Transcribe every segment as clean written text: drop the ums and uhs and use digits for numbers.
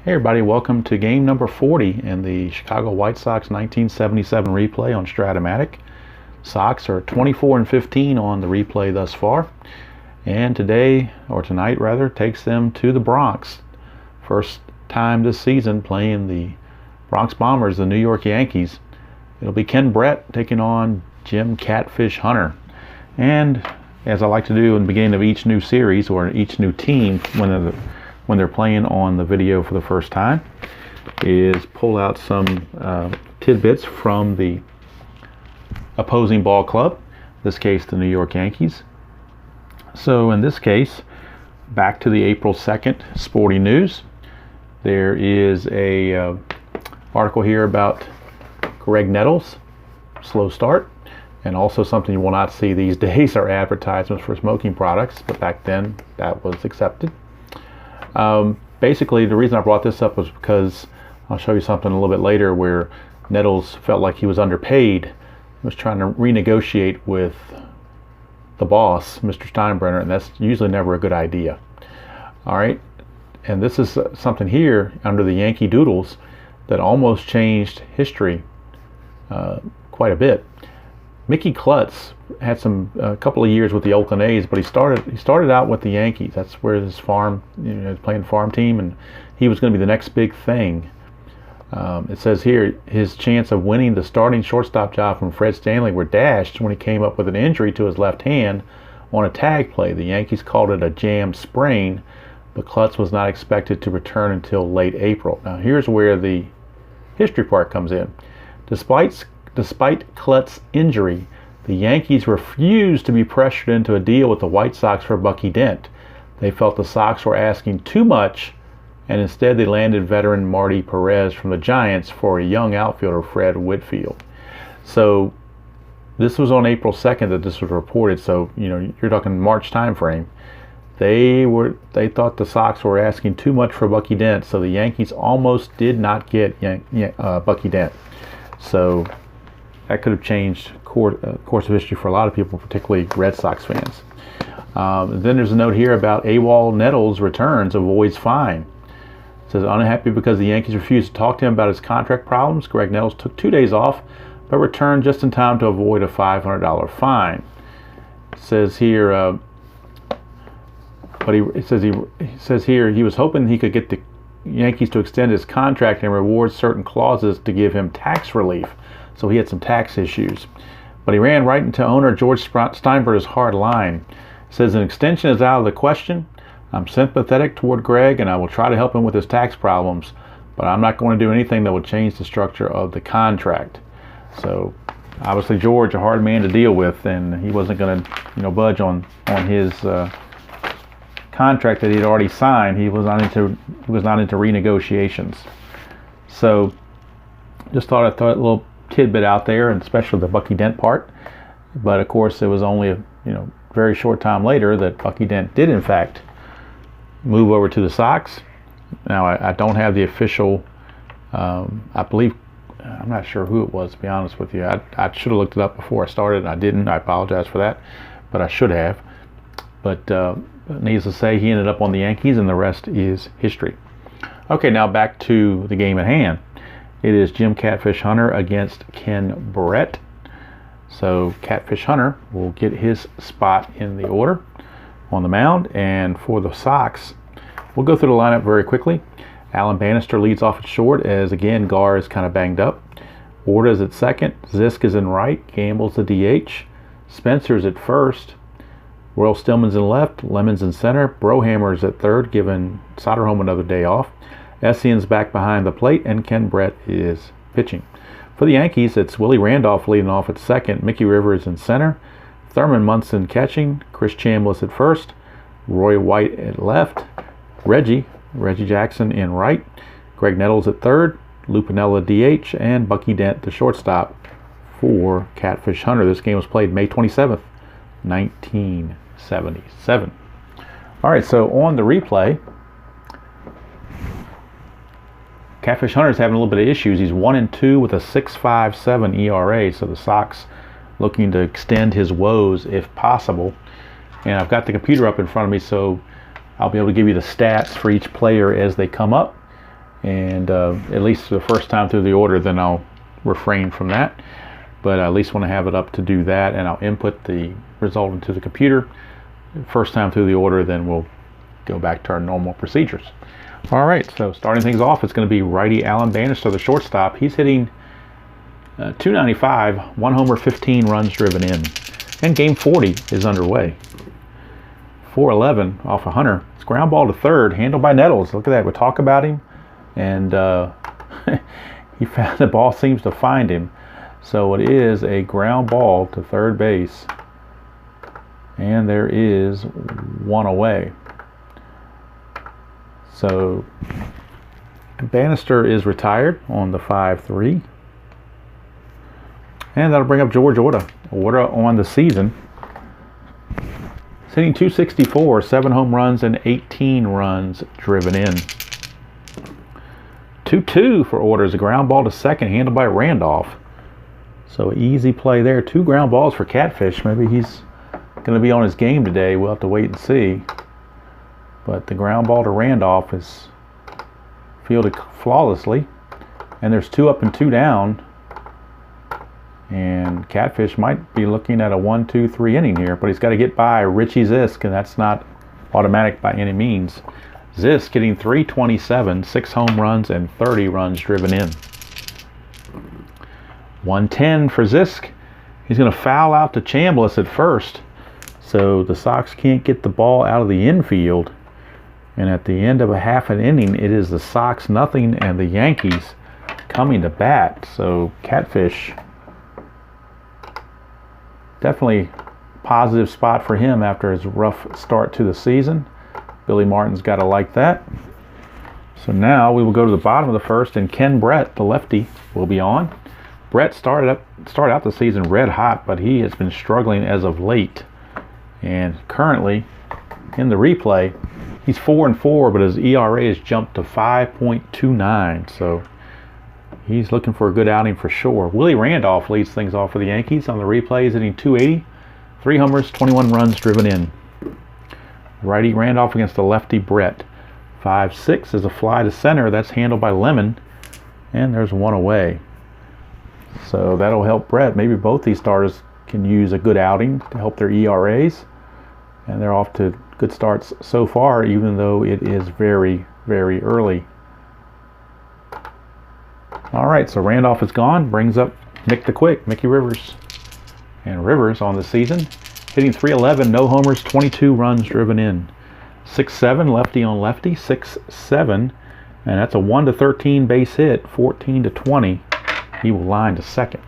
Hey everybody, welcome to game number 40 in the Chicago White Sox 1977 replay on strat-o-matic. Sox are 24-15 on the replay thus far, and today, or tonight rather, takes them to the Bronx. First time this season playing the Bronx Bombers, the New York Yankees. It'll be Ken Brett taking on Jim Catfish Hunter. And as I like to do in the beginning of each new series or each new team when they're playing on the video for the first time, is pull out some tidbits from the opposing ball club, in this case the New York Yankees. So in this case, back to the April 2nd Sporting News. There is a article here about Greg Nettles, slow start, and also something you will not see these days are advertisements for smoking products, but back then that was accepted. Basically, the reason I brought this up was because I'll show you something a little bit later where Nettles felt like he was underpaid, was trying to renegotiate with the boss, Mr. Steinbrenner, and that's usually never a good idea. All right, and this is something here under the Yankee Doodles that almost changed history quite a bit. Mickey Klutz had a couple of years with the Oakland A's, but he started out with the Yankees. That's where his farm, his playing farm team, and he was going to be the next big thing. It says here his chance of winning the starting shortstop job from Fred Stanley were dashed when he came up with an injury to his left hand on a tag play. The Yankees called it a jam sprain, but Klutz was not expected to return until late April. Now here's where the history part comes in. Despite Klutz's injury, the Yankees refused to be pressured into a deal with the White Sox for Bucky Dent. They felt the Sox were asking too much, and instead they landed veteran Marty Perez from the Giants for a young outfielder, Fred Whitfield. So this was on April 2nd that this was reported, so you're talking March time frame. They thought the Sox were asking too much for Bucky Dent, so the Yankees almost did not get Bucky Dent. So that could have changed course of history for a lot of people, particularly Red Sox fans. Then there's a note here about AWOL Nettles returns, avoids fine. It says, unhappy because the Yankees refused to talk to him about his contract problems, Greg Nettles took 2 days off, but returned just in time to avoid a $500 fine. It says here, he says here he was hoping he could get the Yankees to extend his contract and reward certain clauses to give him tax relief. So he had some tax issues. But he ran right into owner George Steinbrenner's hard line. It says an extension is out of the question. I'm sympathetic toward Greg and I will try to help him with his tax problems, but I'm not going to do anything that will change the structure of the contract. So obviously George, a hard man to deal with, and he wasn't going to budge on his contract that he'd already signed. He was not into renegotiations. So just thought I'd throw a little tidbit out there, and especially the Bucky Dent part. But of course, it was only a very short time later that Bucky Dent did in fact move over to the Sox. Now I don't have the official. I believe, I'm not sure who it was, to be honest with you. I should have looked it up before I started, and I didn't. I apologize for that, but I should have. But needless to say, he ended up on the Yankees, and the rest is history. Okay, now back to the game at hand. It is Jim Catfish Hunter against Ken Brett. So Catfish Hunter will get his spot in the order on the mound. And for the Sox, we'll go through the lineup very quickly. Alan Bannister leads off at short as, again, Gar is kind of banged up. Orta is at second. Zisk is in right. Gamble's the DH. Spencer's at first. Royal Stillman's in left. Lemon's in center. Brohammer's at third, giving Soderholm another day off. Essien's back behind the plate, and Ken Brett is pitching. For the Yankees, it's Willie Randolph leading off at second, Mickey Rivers in center, Thurman Munson catching, Chris Chambliss at first, Roy White at left, Reggie Jackson in right, Greg Nettles at third, Lou Piniella DH, and Bucky Dent the shortstop for Catfish Hunter. This game was played May 27th, 1977. All right, so on the replay, Catfish Hunter's having a little bit of issues. He's 1-2 with a 6.57 ERA, so the Sox looking to extend his woes if possible. And I've got the computer up in front of me, so I'll be able to give you the stats for each player as they come up. and at least the first time through the order, then I'll refrain from that. But I at least want to have it up to do that, and I'll input the result into the computer. First time through the order, then we'll go back to our normal procedures. All right, so starting things off, it's going to be righty Alan Bannister, the shortstop. He's hitting .295, 1 homer, 15 runs driven in. And game 40 is underway. 411 off a Hunter. It's ground ball to third, handled by Nettles. Look at that. We'll talk about him. And he found the ball seems to find him. So it is a ground ball to third base. And there is one away. So Bannister is retired on the 5-3. And that'll bring up George Orta. Orta on the season. He's hitting .264, 7 home runs and 18 runs driven in. 2-2 for Orta is a ground ball to second, handled by Randolph. So easy play there. 2 ground balls for Catfish. Maybe he's going to be on his game today. We'll have to wait and see. But the ground ball to Randolph is fielded flawlessly. And there's 2 up and 2 down. And Catfish might be looking at a 1-2-3 inning here, but he's got to get by Richie Zisk, and that's not automatic by any means. Zisk getting .327, 6 home runs and 30 runs driven in. 110 for Zisk. He's going to foul out to Chambliss at first, so the Sox can't get the ball out of the infield. And at the end of a half an inning, it is the Sox nothing and the Yankees coming to bat. So Catfish, definitely positive spot for him after his rough start to the season. Billy Martin's got to like that. So now we will go to the bottom of the first, and Ken Brett, the lefty, will be on. Brett started out the season red hot, but he has been struggling as of late. And currently, in the replay, he's 4-4, but his ERA has jumped to 5.29. So he's looking for a good outing for sure. Willie Randolph leads things off for the Yankees on the replay. He's hitting .280, 3 homers, 21 runs driven in. Righty Randolph against the lefty Brett. 5-6 is a fly to center. That's handled by Lemon. And there's one away. So that'll help Brett. Maybe both these starters can use a good outing to help their ERAs. And they're off to good starts so far, even though it is very, very early. All right, so Randolph is gone. Brings up Mick the Quick, Mickey Rivers. And Rivers on the season, hitting .311, no homers, 22 runs driven in. 6-7, lefty on lefty, 6-7. And that's a 1-13 base hit, 14-20. He will line to second.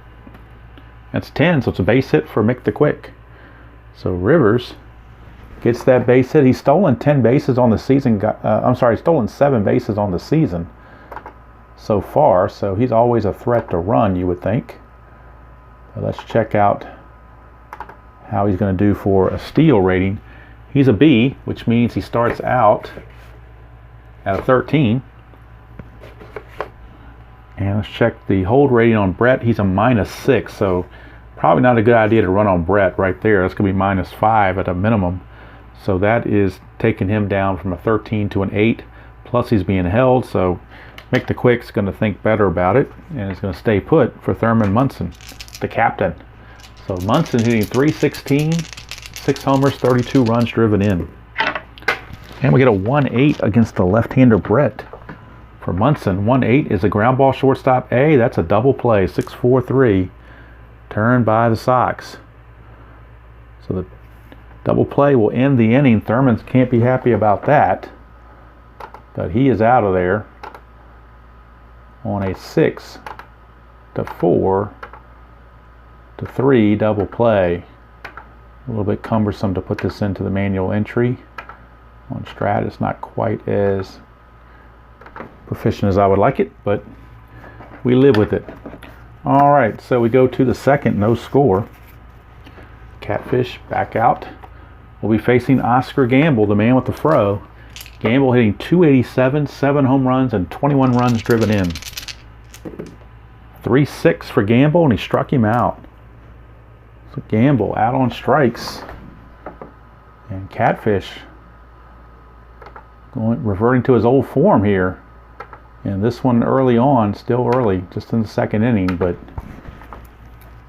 That's 10, so it's a base hit for Mick the Quick. So Rivers gets that base hit. He's stolen 10 bases on the season. Stolen 7 bases on the season so far. So he's always a threat to run, you would think. But let's check out how he's going to do for a steal rating. He's a B, which means he starts out at a 13. And let's check the hold rating on Brett. He's a -6, so probably not a good idea to run on Brett right there. That's going to be -5 at a minimum. So that is taking him down from a 13 to an 8. Plus he's being held, so Mick the Quick's going to think better about it, and is going to stay put for Thurman Munson, the captain. So Munson hitting .316, 6 homers, 32 runs driven in. And we get a 1-8 against the left-hander Brett. For Munson, 1-8 is a ground ball shortstop A. That's a double play, 6-4-3, turned by the Sox. So the double play will end the inning. Thurman can't be happy about that, but he is out of there on a 6-4-3 double play. A little bit cumbersome to put this into the manual entry. On Strat, it's not quite as proficient as I would like it, but we live with it. All right, so we go to the second, no score. Catfish back out. We'll be facing Oscar Gamble, the man with the fro. Gamble hitting .287, 7 home runs and 21 runs driven in. 3-6 for Gamble, and he struck him out. So Gamble out on strikes. And Catfish reverting to his old form here. And this one early on, still early, just in the second inning, but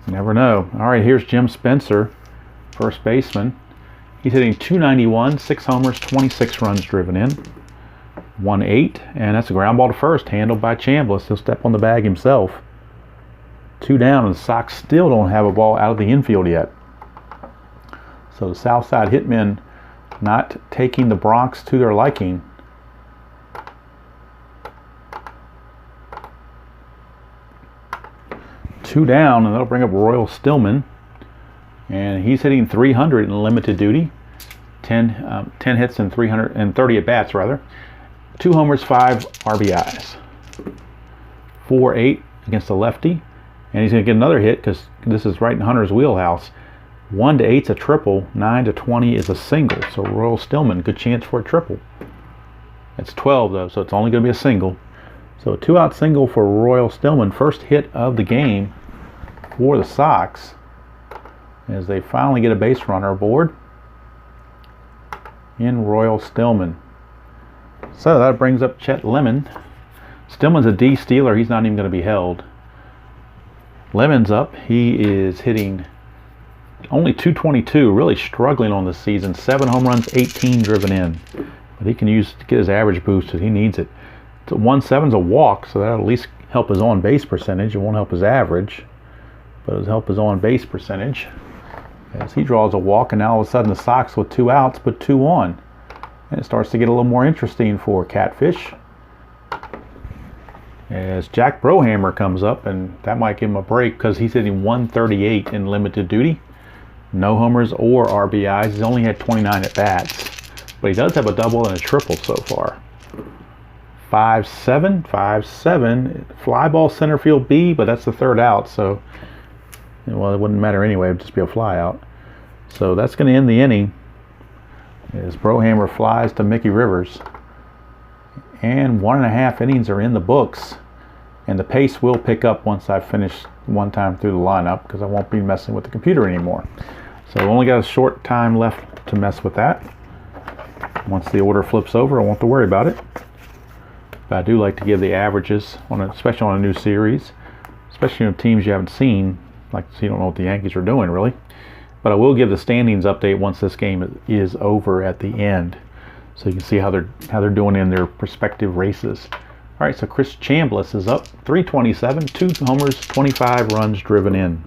you never know. All right, here's Jim Spencer, first baseman. He's hitting .291, 6 homers, 26 runs driven in. 1-8, and that's a ground ball to first, handled by Chambliss. He'll step on the bag himself. 2 down, and the Sox still don't have a ball out of the infield yet. So the Southside Hitmen not taking the Bronx to their liking. Two down, and that'll bring up Royal Stillman. And he's hitting .300 in limited duty. 10 hits and 330 at-bats, rather. 2 homers, 5 RBIs. 4-8 against the lefty. And he's going to get another hit because this is right in Hunter's wheelhouse. 1-8's a triple. 9-20 is a single. So Royal Stillman, good chance for a triple. It's 12 though, so it's only going to be a single. So a 2-out single for Royal Stillman. First hit of the game for the Sox as they finally get a base runner aboard in Royal Stillman. So that brings up Chet Lemon. Stillman's a D stealer. He's not even going to be held. Lemon's up. He is hitting only .222, really struggling on the season. 7 home runs, 18 driven in. But he can use to get his average boosted. He needs it. 1-7's a walk, so that'll at least help his on-base percentage. It won't help his average, but it'll help his on-base percentage. As he draws a walk, and now all of a sudden the Sox with 2 outs put 2 on. And it starts to get a little more interesting for Catfish. As Jack Brohammer comes up, and that might give him a break because he's hitting .138 in limited duty. No homers or RBIs. He's only had 29 at-bats. But he does have a double and a triple so far. 5-7, 5-7. Fly ball center field B, but that's the 3rd out, so well, it wouldn't matter anyway. It would just be a fly out. So that's going to end the inning as Brohammer flies to Mickey Rivers. And 1.5 innings are in the books. And the pace will pick up once I finish one time through the lineup because I won't be messing with the computer anymore. So I've only got a short time left to mess with that. Once the order flips over, I won't have to worry about it. But I do like to give the averages, especially on a new series, especially on teams you haven't seen, like so you don't know what the Yankees are doing really. But I will give the standings update once this game is over at the end, so you can see how they're doing in their respective races. All right, so Chris Chambliss is up, .327, 2 homers, 25 runs driven in.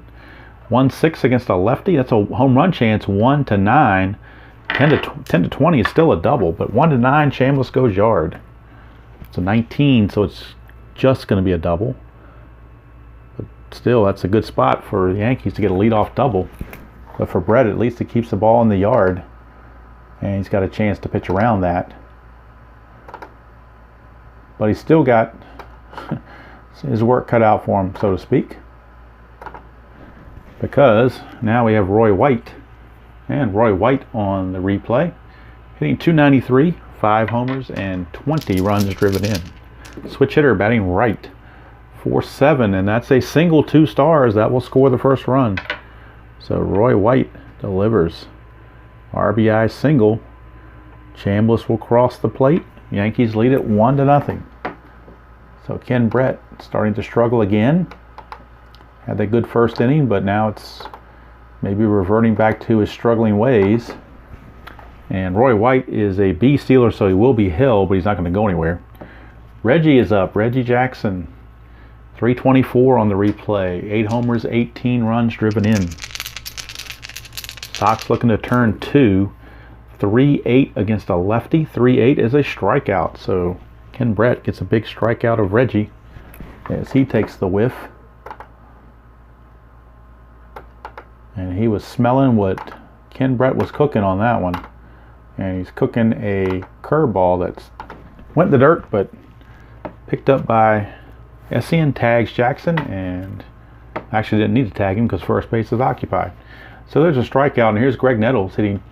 1-6 against a lefty. That's a home run chance, 1-9. 10-20 is still a double, but 1-9, Chambliss goes yard. It's a 19, so it's just going to be a double. But still, that's a good spot for the Yankees to get a leadoff double. But for Brett, at least it keeps the ball in the yard, and he's got a chance to pitch around that. But he's still got his work cut out for him, so to speak. Because now we have Roy White. And Roy White on the replay. Hitting .293, 5 homers, and 20 runs driven in. Switch hitter batting right. 4-7, and that's a single 2 stars. That will score the first run. So Roy White delivers. RBI single. Chambliss will cross the plate. Yankees lead it 1-0. So Ken Brett starting to struggle again. Had that good first inning, but now it's maybe reverting back to his struggling ways. And Roy White is a B stealer, so he will be held, but he's not going to go anywhere. Reggie is up. Reggie Jackson, .324 on the replay. 8 homers, 18 runs driven in. Sox looking to turn 2. 3-8 against a lefty. 3-8 is a strikeout. So Ken Brett gets a big strikeout of Reggie as he takes the whiff. And he was smelling what Ken Brett was cooking on that one. And he's cooking a curveball that's went in the dirt, but picked up by Essien, tags Jackson, and actually didn't need to tag him because first base is occupied. So there's a strikeout, and here's Greg Nettles hitting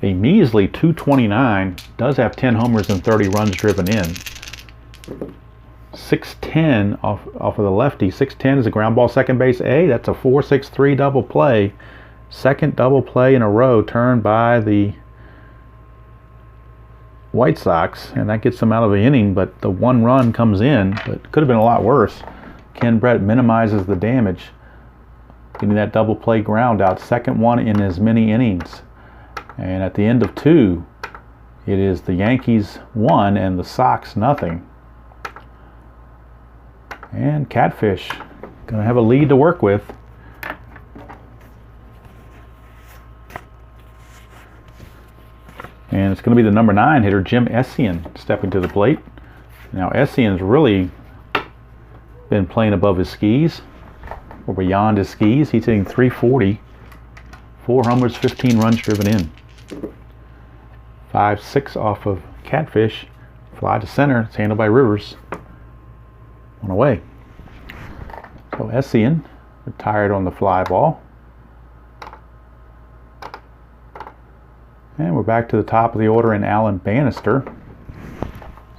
a measly .229. Does have 10 homers and 30 runs driven in. 6-10 off of the lefty. 6-10 is a ground ball second base A. That's a 4-6-3 double play. Second double play in a row turned by the White Sox, and that gets them out of the inning, but the one run comes in, but could have been a lot worse. Ken Brett minimizes the damage, getting that double play ground out, second one in as many innings. And at the end of 2, it is the Yankees 1 and the Sox nothing. And Catfish gonna have a lead to work with. And it's going to be the number 9 hitter, Jim Essien, stepping to the plate. Now, Essien's really been playing above his skis, or beyond his skis. He's hitting .340, 4 homers, 15 runs driven in. 5-6 off of Catfish. Fly to center. It's handled by Rivers. 1 away. So Essien retired on the fly ball. And we're back to the top of the order in Alan Bannister.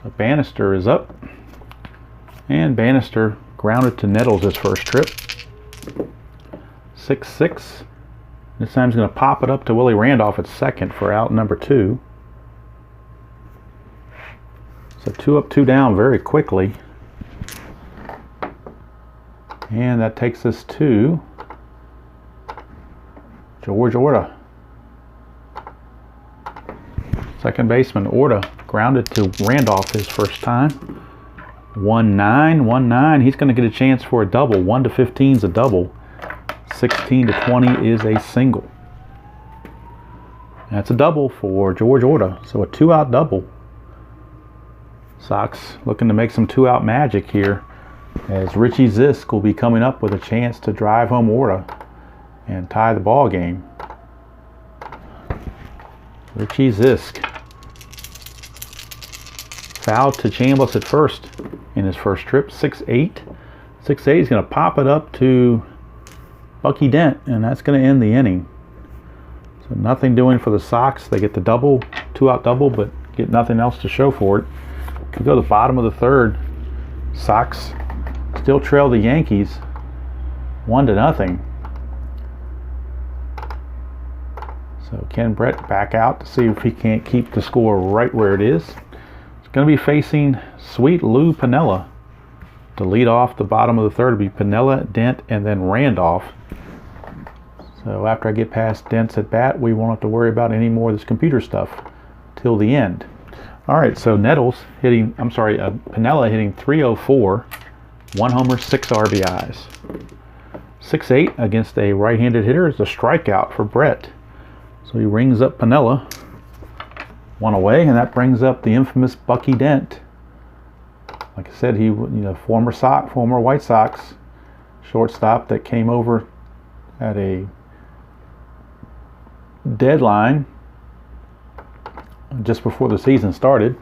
So Bannister is up. And Bannister grounded to Nettles his first trip. 6-6. This time he's going to pop it up to Willie Randolph at second for out number 2. So 2 up, 2 down very quickly. And that takes us to George Orta. Second baseman Orta grounded to Randolph his first time. 1-9, 1-9. He's going to get a chance for a double. 1 to 15 is a double. 16 to 20 is a single. That's a double for George Orta. So a 2-out double. Sox looking to make some 2-out magic here, as Richie Zisk will be coming up with a chance to drive home Orta and tie the ball game. Richie Zisk. Foul to Chambliss at first in his first trip. 6-8. 6-8 is going to pop it up to Bucky Dent, and that's going to end the inning. So nothing doing for the Sox. They get the double, 2-out double, but get nothing else to show for it. We go to the bottom of the third. Sox still trail the Yankees 1-0. So Ken Brett back out to see if he can't keep the score right where it is. It's going to be facing Sweet Lou Piniella. To lead off the bottom of the third will be Piniella, Dent, and then Randolph. So after I get past Dent's at bat, we won't have to worry about any more of this computer stuff till the end. All right, so Piniella hitting .304, 1 homer, 6 RBIs. 6-8 against a right-handed hitter is a strikeout for Brett. So he rings up Piniella, 1 away, and that brings up the infamous Bucky Dent. Like I said, he, former White Sox shortstop that came over at a deadline just before the season started.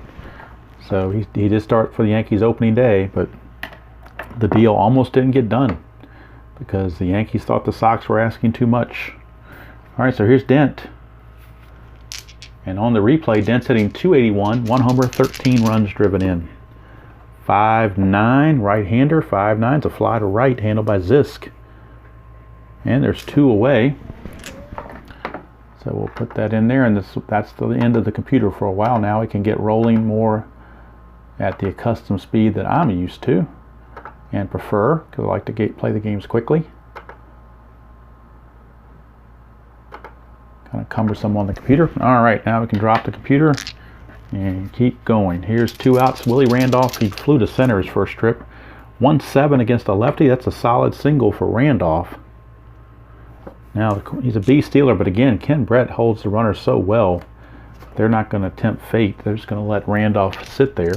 So he did start for the Yankees opening day, but the deal almost didn't get done because the Yankees thought the Sox were asking too much. All right, so here's Dent. And on the replay, Dent's hitting .281, 1 homer, 13 runs driven in. 5-9, right-hander, 5-9's a fly to right, handled by Zisk. And there's 2 away. So we'll put that in there, and that's the end of the computer for a while now. It can get rolling more at the accustomed speed that I'm used to and prefer, because I like to play the games quickly. Kind of cumbersome on the computer. All right, now we can drop the computer and keep going. Here's 2 outs. Willie Randolph, he flew to center his first trip. 1-7 against a lefty. That's a solid single for Randolph. Now, he's a B stealer, but again, Ken Brett holds the runner so well, they're not going to tempt fate. They're just going to let Randolph sit there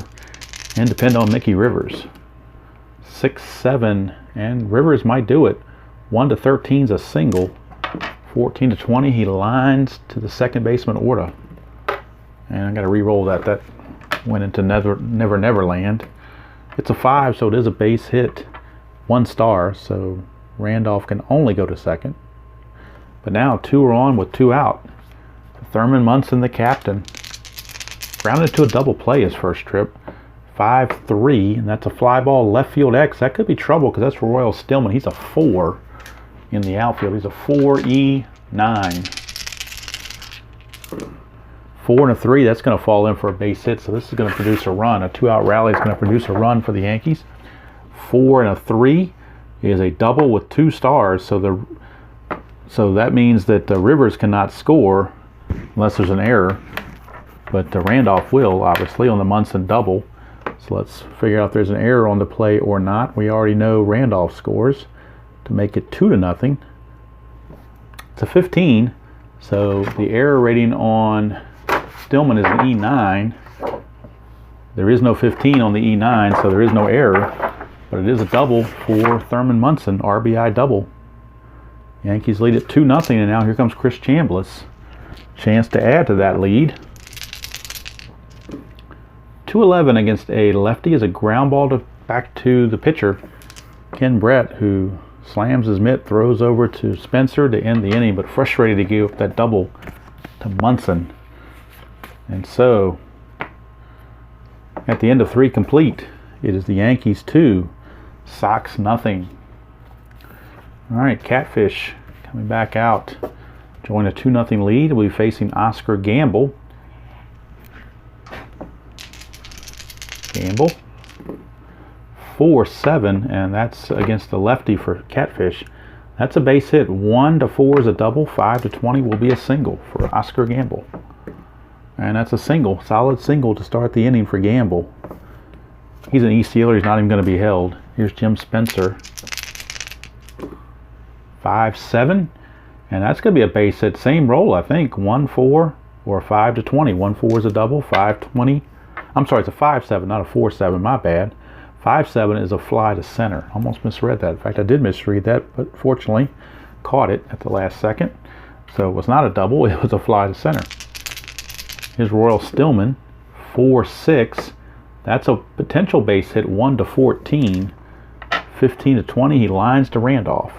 and depend on Mickey Rivers. 6-7, and Rivers might do it. 1 to 13's a single. 14 to 20, he lines to the second baseman Orta. And I got to re-roll that. That went into Never Neverland. It's a 5, so it is a base hit. 1 star, so Randolph can only go to second. But now 2 are on with 2 out. Thurman Munson, the captain, grounded to a double play his first trip. 5-3, and that's a fly ball left field X. That could be trouble because that's for Royal Stillman. He's a 4 in the outfield. He's a 4E9. 4 and a 3, that's going to fall in for a base hit, so this is going to produce a run. A 2-out rally is going to produce a run for the Yankees. 4 and a 3 is a double with 2 stars, so that means that Rivers cannot score unless there's an error, but Randolph will, obviously, on the Munson double. So let's figure out if there's an error on the play or not. We already know Randolph scores to make it 2-0. It's a 15, so the error rating on Stillman is an E9. There is no 15 on the E9, so there is no error, but it is a double for Thurman Munson, RBI double. Yankees lead it 2-0, and now here comes Chris Chambliss. Chance to add to that lead. 2-11 against a lefty is a ground ball back to the pitcher, Ken Brett, who slams his mitt, throws over to Spencer to end the inning, but frustrated to give up that double to Munson. And so, at the end of 3 complete, it is the Yankees 2, Sox nothing. All right, Catfish coming back out. Join a 2-0 lead. We'll be facing Oscar Gamble. Gamble. 4-7, and that's against the lefty for Catfish. That's a base hit. 1 to 4 is a double. 5 to 20 will be a single for Oscar Gamble. And that's a single, solid single to start the inning for Gamble. He's an E-stealer. He's not even going to be held. Here's Jim Spencer. 5-7, and that's going to be a base hit. Same roll, I think. 1-4 or 5 to 20. 1-4 is a double. 5-20. I'm sorry, it's a 5-7, not a 4-7. My bad. 5-7 is a fly to center. Almost misread that. In fact, I did misread that, but fortunately caught it at the last second. So it was not a double. It was a fly to center. Here's Royal Stillman. 4-6. That's a potential base hit. 1 to 14. 15 to 20. He lines to Randolph.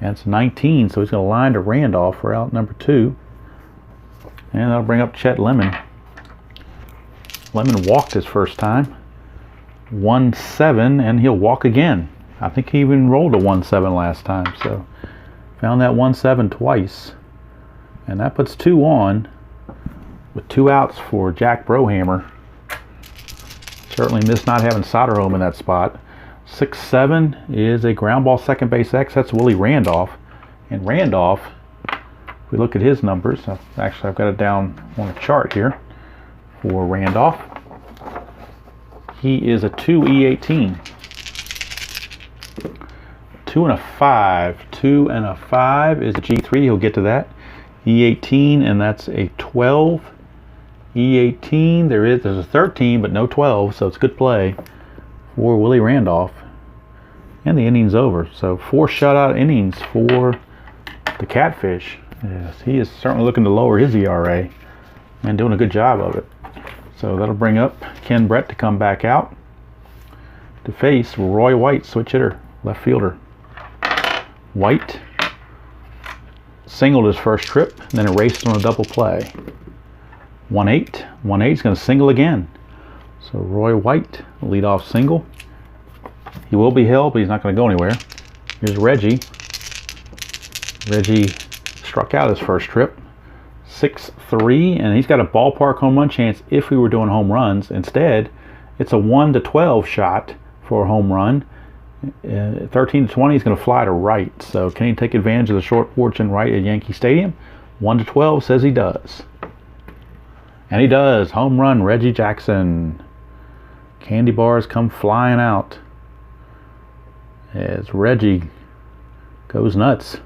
And it's 19, so he's going to line to Randolph for out number 2. And that'll bring up Chet Lemon. Lemon walked his first time. 1-7, and he'll walk again. I think he even rolled a 1-7 last time, so found that 1-7 twice. And that puts 2 on with 2 outs for Jack Brohammer. Certainly missed not having Soderholm in that spot. 6-7 is a ground ball second base X. That's Willie Randolph. And Randolph, if we look at his numbers, actually I've got it down on a chart here for Randolph. He is a 2 E18. 2 and a 5. 2 and a 5 is a G3. He'll get to that. E18, and that's a 12. E18, there's a 13, but no 12, so it's good play for Willie Randolph. And the inning's over. So 4 shutout innings for the Catfish. Yes, he is certainly looking to lower his ERA and doing a good job of it. So that'll bring up Ken Brett to come back out to face Roy White, switch hitter, left fielder. White singled his first trip, and then erased on a double play. 1-8. 1-8 is going to single again. So Roy White, leadoff single. He will be held, but he's not going to go anywhere. Here's Reggie. Reggie struck out his first trip. 6-3, and he's got a ballpark home run chance if we were doing home runs. Instead, it's a 1 to 12 shot for a home run. 13 to 20 is going to fly to right. So can he take advantage of the short porch and right at Yankee Stadium? 1 to 12 says he does. And he does. Home run, Reggie Jackson. Candy bars come flying out as Reggie goes nuts.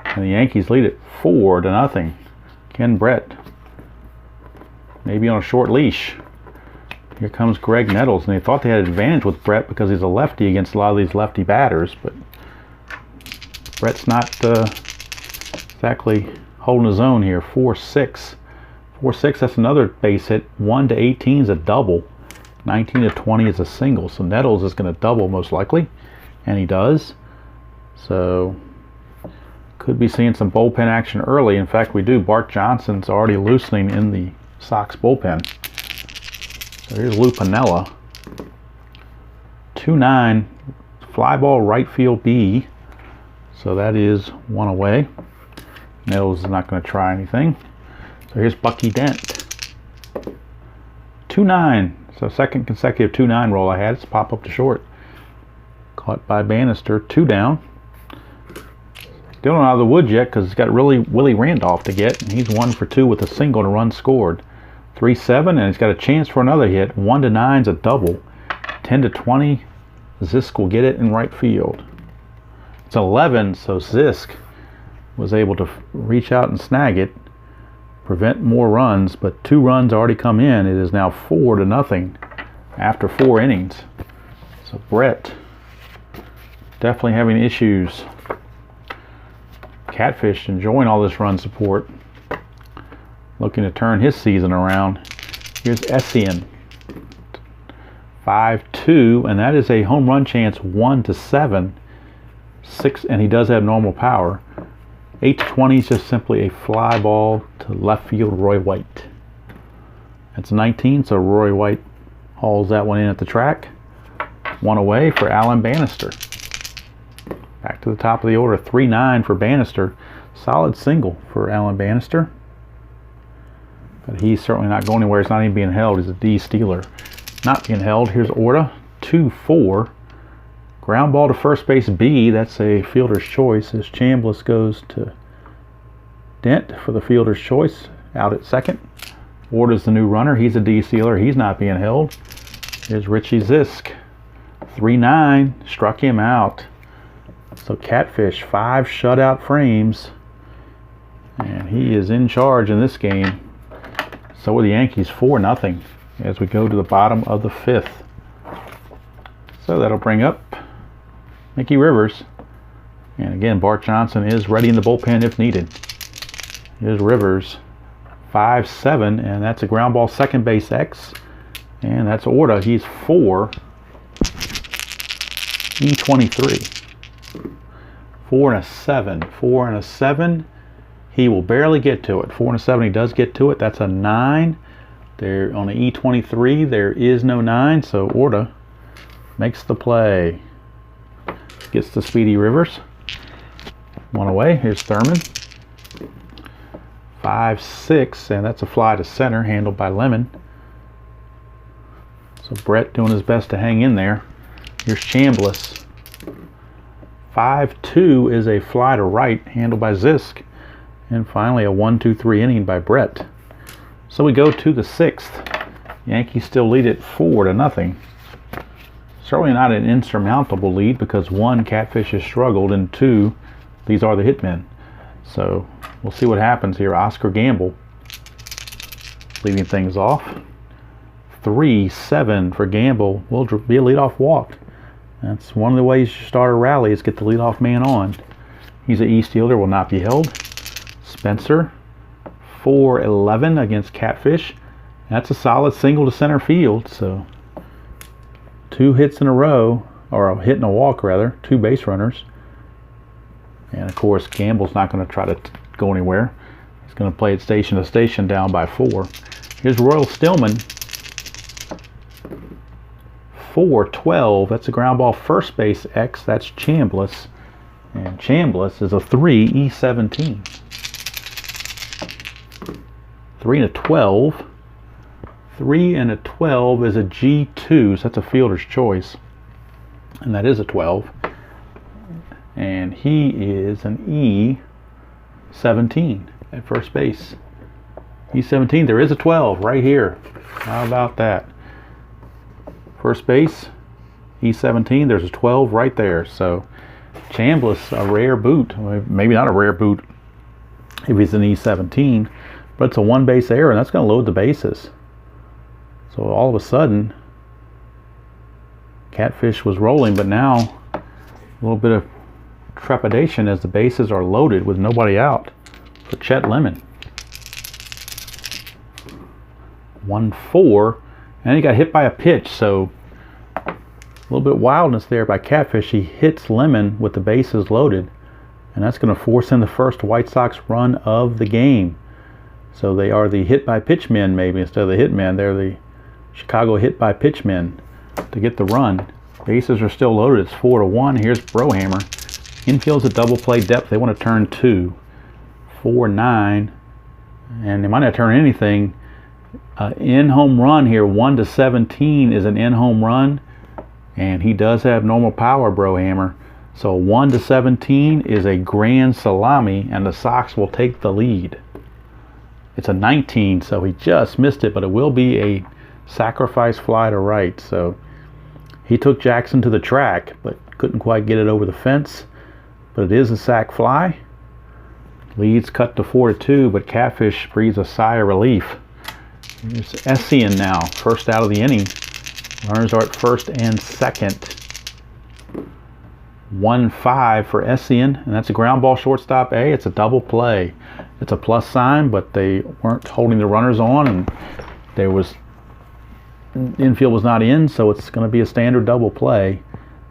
And the Yankees lead it 4-0. Ken Brett, maybe on a short leash. Here comes Greg Nettles, and they thought they had an advantage with Brett because he's a lefty against a lot of these lefty batters, but Brett's not exactly holding his own here. 4-6. 4-6, that's another base hit. 1 to 18 is a double. 19 to 20 is a single. So Nettles is going to double most likely, and he does. So could be seeing some bullpen action early. In fact, we do. Bart Johnson's already loosening in the Sox bullpen. So here's Lou Piniella. 2-9, fly ball right field B. So that is 1 away. Nettles is not going to try anything. So here's Bucky Dent. 2-9. So second consecutive 2-9 roll I had. It's pop up to short. Caught by Bannister. 2 down. Still not out of the woods yet because he's got really Willie Randolph to get. And he's 1 for 2 with a single and a run scored. 3-7, and he's got a chance for another hit. 1-9 is a double. 10-20, Zisk will get it in right field. It's 11, so Zisk was able to reach out and snag it, prevent more runs, but 2 runs already come in. It is now 4-0 after 4 innings. So Brett definitely having issues. Catfish enjoying all this run support, looking to turn his season around. Here's Essien. 5-2, and that is a home run chance 1-7. 6, and he does have normal power. 8-20 is just simply a fly ball to left field, Roy White. That's 19, so Roy White hauls that one in at the track. 1 away for Alan Bannister. Back to the top of the order, 3-9 for Bannister. Solid single for Alan Bannister. But he's certainly not going anywhere. He's not even being held. He's a D stealer. Not being held. Here's Orta. 2-4. Ground ball to first base B. That's a fielder's choice as Chambliss goes to Dent for the fielder's choice. Out at second. Orta's the new runner. He's a D stealer. He's not being held. Here's Richie Zisk. 3-9. Struck him out. So Catfish, 5 shutout frames. And he is in charge in this game. So are the Yankees, 4-0 as we go to the bottom of the 5th. So that'll bring up Mickey Rivers. And again, Bart Johnson is ready in the bullpen if needed. Here's Rivers, 5-7, and that's a ground ball second base X. And that's Orta. He's 4. E23. 4-7. 4-7. He will barely get to it. 4-7, he does get to it. That's a 9. There on the E23, there is no 9, so Orta makes the play. Gets to Speedy Rivers. 1 away. Here's Thurman. 5-6, and that's a fly to center, handled by Lemon. So Brett doing his best to hang in there. Here's Chambliss. 5-2 is a fly to right, handled by Zisk. And finally a 1-2-3 inning by Brett. So we go to the 6th. Yankees still lead it 4-0. Certainly not an insurmountable lead because 1, Catfish has struggled, and 2, these are the hitmen. So we'll see what happens here. Oscar Gamble leading things off. 3-7 for Gamble will be a leadoff walk. That's one of the ways you start a rally is get the leadoff man on. He's an East Fielder, will not be held. Spencer, 4-11 against Catfish. That's a solid single to center field. So 2 hits in a row, or a hit and a walk rather, 2 base runners. And of course, Gamble's not going to try to go anywhere. He's going to play it station to station down by 4. Here's Royal Stillman. 4-12, that's a ground ball first base X, that's Chambliss. And Chambliss is a 3, E17. 3-12. 3-12 is a G2, so that's a fielder's choice. And that is a 12. And he is an E17 at first base. E17, there is a 12 right here. How about that? First base, E17, there's a 12 right there. So Chambliss, a rare boot. Maybe not a rare boot if he's an E17, but it's a 1 base error, and that's going to load the bases. So all of a sudden, Catfish was rolling, but now a little bit of trepidation as the bases are loaded with nobody out for Chet Lemon. 1-4. And he got hit by a pitch, so a little bit wildness there by Catfish. He hits Lemon with the bases loaded, and that's going to force in the first White Sox run of the game. So they are the hit by pitch men, maybe instead of the hit men. They're the Chicago hit by pitch men to get the run. Bases are still loaded. It's 4-1. Here's Brohammer. Infield's a double play depth. They want to turn 2. 4-9, and they might not turn anything. In home run here, 1-17 is an in home run, and he does have normal power, Brohammer. So 1-17 is a grand salami, and the Sox will take the lead. It's a 19, so he just missed it, but it will be a sacrifice fly to right. So he took Jackson to the track, but couldn't quite get it over the fence. But it is a sac fly. Leads cut to 4-2, but Catfish breathes a sigh of relief. Here's Essien now, first out of the inning. Runners are at first and second. 1-5 for Essien, and that's a ground ball shortstop A. It's a double play. It's a plus sign, but they weren't holding the runners on, and there was infield was not in, so it's going to be a standard double play,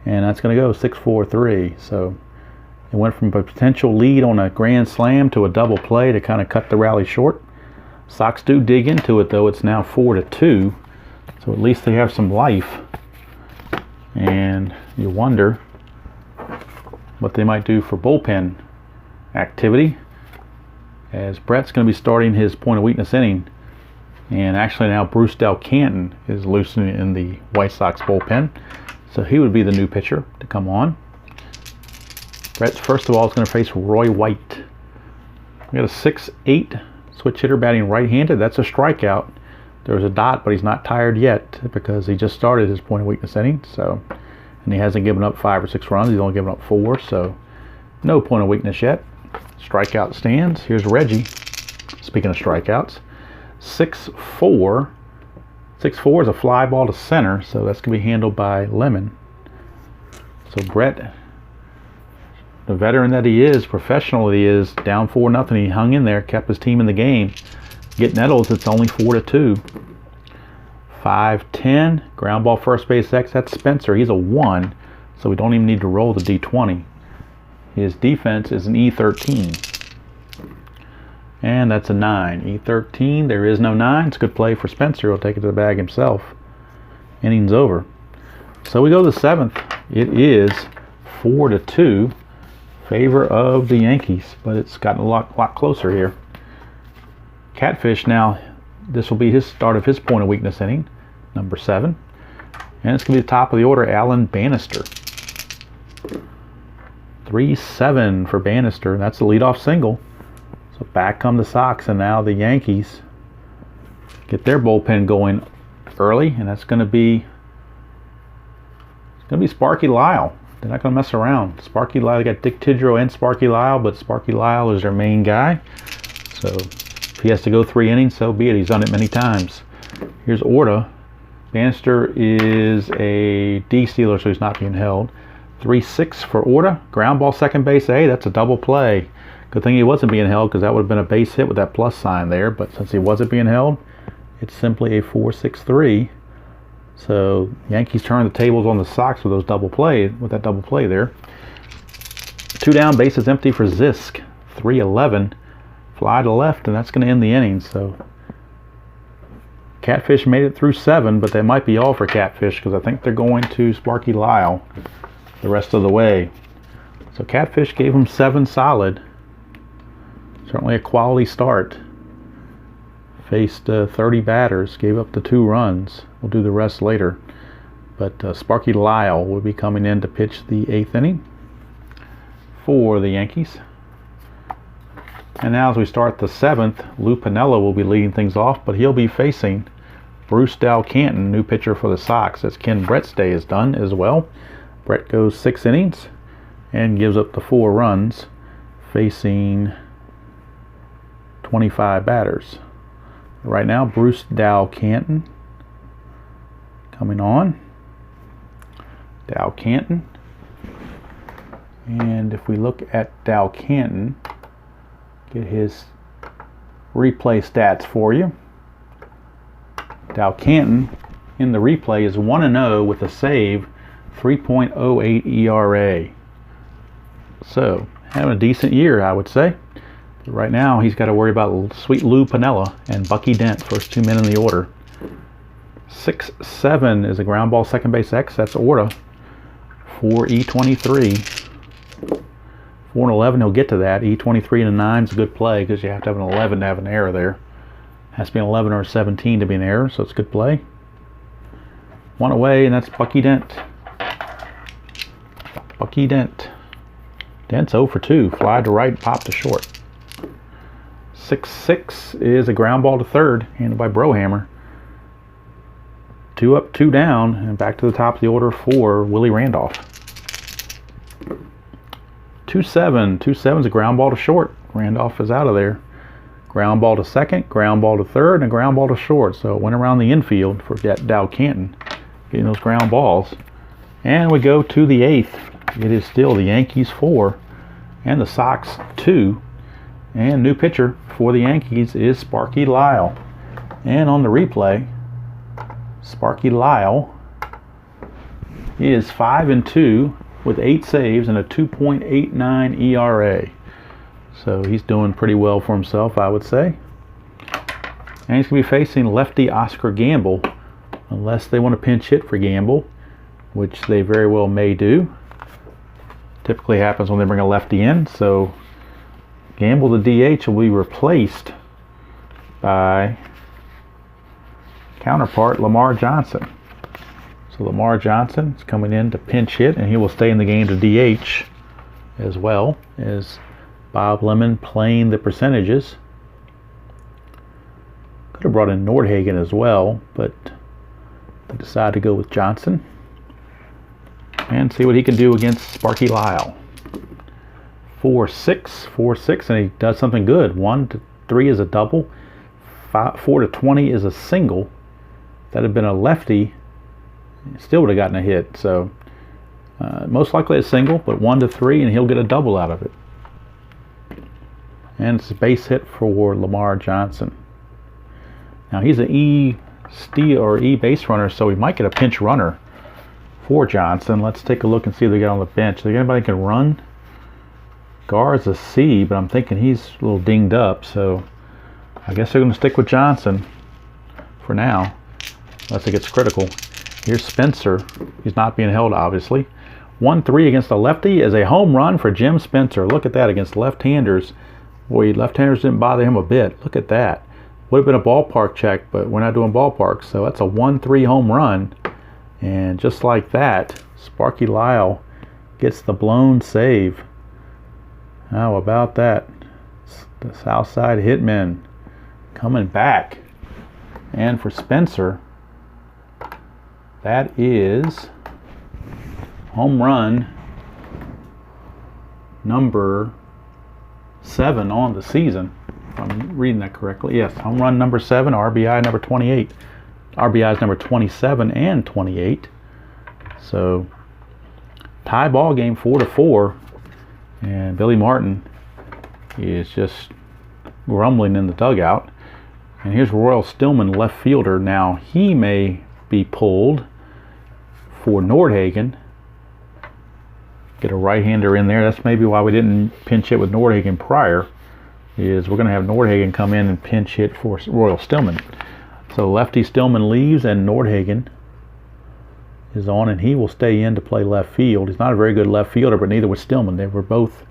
and that's going to go 6-4-3. So it went from a potential lead on a grand slam to a double play to kind of cut the rally short. Sox do dig into it, though. It's now 4-2, so at least they have some life, and you wonder what they might do for bullpen activity, as Brett's going to be starting his point of weakness inning, and actually now Bruce Del Canton is loosening in the White Sox bullpen, so he would be the new pitcher to come on. Brett, first of all, is going to face Roy White. We got a 6'8" switch hitter batting right-handed. That's a strikeout. There's a dot, but he's not tired yet because he just started his point of weakness inning. So, and he hasn't given up 5 or 6 runs. He's only given up 4, so no point of weakness yet. Strikeout stands. Here's Reggie. Speaking of strikeouts, 6-4. 6-4 is a fly ball to center, so that's going to be handled by Lemon. So Brett, the veteran that he is, professional that he is, down 4-0. He hung in there, kept his team in the game. Get Nettles, it's only 4-2. 5-10, ground ball first base X. That's Spencer. He's a 1, so we don't even need to roll the D20. His defense is an E13. And that's a 9. E13, there is no 9. It's a good play for Spencer. He'll take it to the bag himself. Inning's over. So we go to the 7th. It is 4-2. Favor of the Yankees, but it's gotten a lot closer here. Catfish now, this will be his start of his point of weakness inning, number 7. And it's going to be the top of the order, Alan Bannister. 3-7 for Bannister. That's the leadoff single. So back come the Sox, and now the Yankees get their bullpen going early, and that's going to be Sparky Lyle. They're not going to mess around. Sparky Lyle, they got Dick Tidrow and Sparky Lyle, but Sparky Lyle is their main guy. So if he has to go 3 innings, so be it. He's done it many times. Here's Orta. Bannister is a D-stealer, so he's not being held. 3-6 for Orta. Ground ball second base A. That's a double play. Good thing he wasn't being held, because that would have been a base hit with that plus sign there. But since he wasn't being held, it's simply a 4-6-3. So Yankees turn the tables on the Sox with that double play there. 2 down, bases empty for Zisk. 3-11, fly to left, and that's going to end the inning. So Catfish made it through 7, but they might be all for Catfish, because I think they're going to Sparky Lyle the rest of the way. So Catfish gave him 7 solid. Certainly a quality start. Faced 30 batters, gave up the 2 runs. We'll do the rest later. But Sparky Lyle will be coming in to pitch the 8th inning for the Yankees. And now as we start the 7th, Lou Piniella will be leading things off, but he'll be facing Bruce Del Canton, new pitcher for the Sox, as Ken Brett's day is done as well. Brett goes 6 innings and gives up the 4 runs, facing 25 batters. Right now, Bruce Del Canton coming on. Del Canton. And if we look at Del Canton, get his replay stats for you. Del Canton in the replay is 1-0 with a save, 3.08 ERA. So, having a decent year, I would say. But right now, he's got to worry about sweet Lou Piniella and Bucky Dent, first 2 men in the order. 6-7 is a ground ball second base X. That's Orta for E23. 4 and 11, he'll get to that. E23 and a 9 is a good play because you have to have an 11 to have an error there. Has to be an 11 or a 17 to be an error, so it's a good play. 1 away, and that's Bucky Dent. Bucky Dent. Dent's 0 for 2. Fly to right, pop to short. 6-6 is a ground ball to third, handled by Brohammer. 2 up, 2 down, and back to the top of the order for Willie Randolph. 2-7. 2-7 is a ground ball to short. Randolph is out of there. Ground ball to second, ground ball to third, and ground ball to short. So it went around the infield for Dow Canton, getting those ground balls. And we go to the 8th. It is still the Yankees 4 and the Sox 2. And new pitcher for the Yankees is Sparky Lyle. And on the replay, Sparky Lyle is 5-2 with 8 saves and a 2.89 ERA. So he's doing pretty well for himself, I would say. And he's going to be facing lefty Oscar Gamble, unless they want to pinch hit for Gamble, which they very well may do. Typically happens when they bring a lefty in. So Gamble, the DH, will be replaced by counterpart Lamar Johnson. So Lamar Johnson is coming in to pinch hit, and he will stay in the game to DH as well as Bob Lemon playing the percentages. Could have brought in Nordhagen as well, but they decided to go with Johnson and see what he can do against Sparky Lyle. 4-6, 4-6, and he does something good. 1-3 is a double. 4-20 is a single. If that had been a lefty, still would have gotten a hit. So most likely a single, but 1-3, and he'll get a double out of it. And it's a base hit for Lamar Johnson. Now he's an E base runner, so he might get a pinch runner for Johnson. Let's take a look and see if they got on the bench. Is there anybody that can run? Gar's a C, but I'm thinking he's a little dinged up, so I guess they're going to stick with Johnson for now, unless it gets critical. Here's Spencer. He's not being held, obviously. 1-3 against a lefty is a home run for Jim Spencer. Look at that against left-handers. Boy, left-handers didn't bother him a bit. Look at that. Would have been a ballpark check, but we're not doing ballparks, so that's a 1-3 home run. And just like that, Sparky Lyle gets the blown save. How about that? The Southside Hitmen coming back. And for Spencer, that is home run number 7 on the season. If I'm reading that correctly. Yes, home run number 7, RBI number 28. RBIs number 27 and 28. So tie ball game 4-4, and Billy Martin is just grumbling in the dugout. And here's Royal Stillman, left fielder. Now he may be pulled for Nordhagen. Get a right-hander in there. That's maybe why we didn't pinch hit with Nordhagen prior, is we're going to have Nordhagen come in and pinch hit for Royal Stillman. So lefty Stillman leaves and Nordhagen is on, and he will stay in to play left field. He's not a very good left fielder, but neither was Stillman. They were both,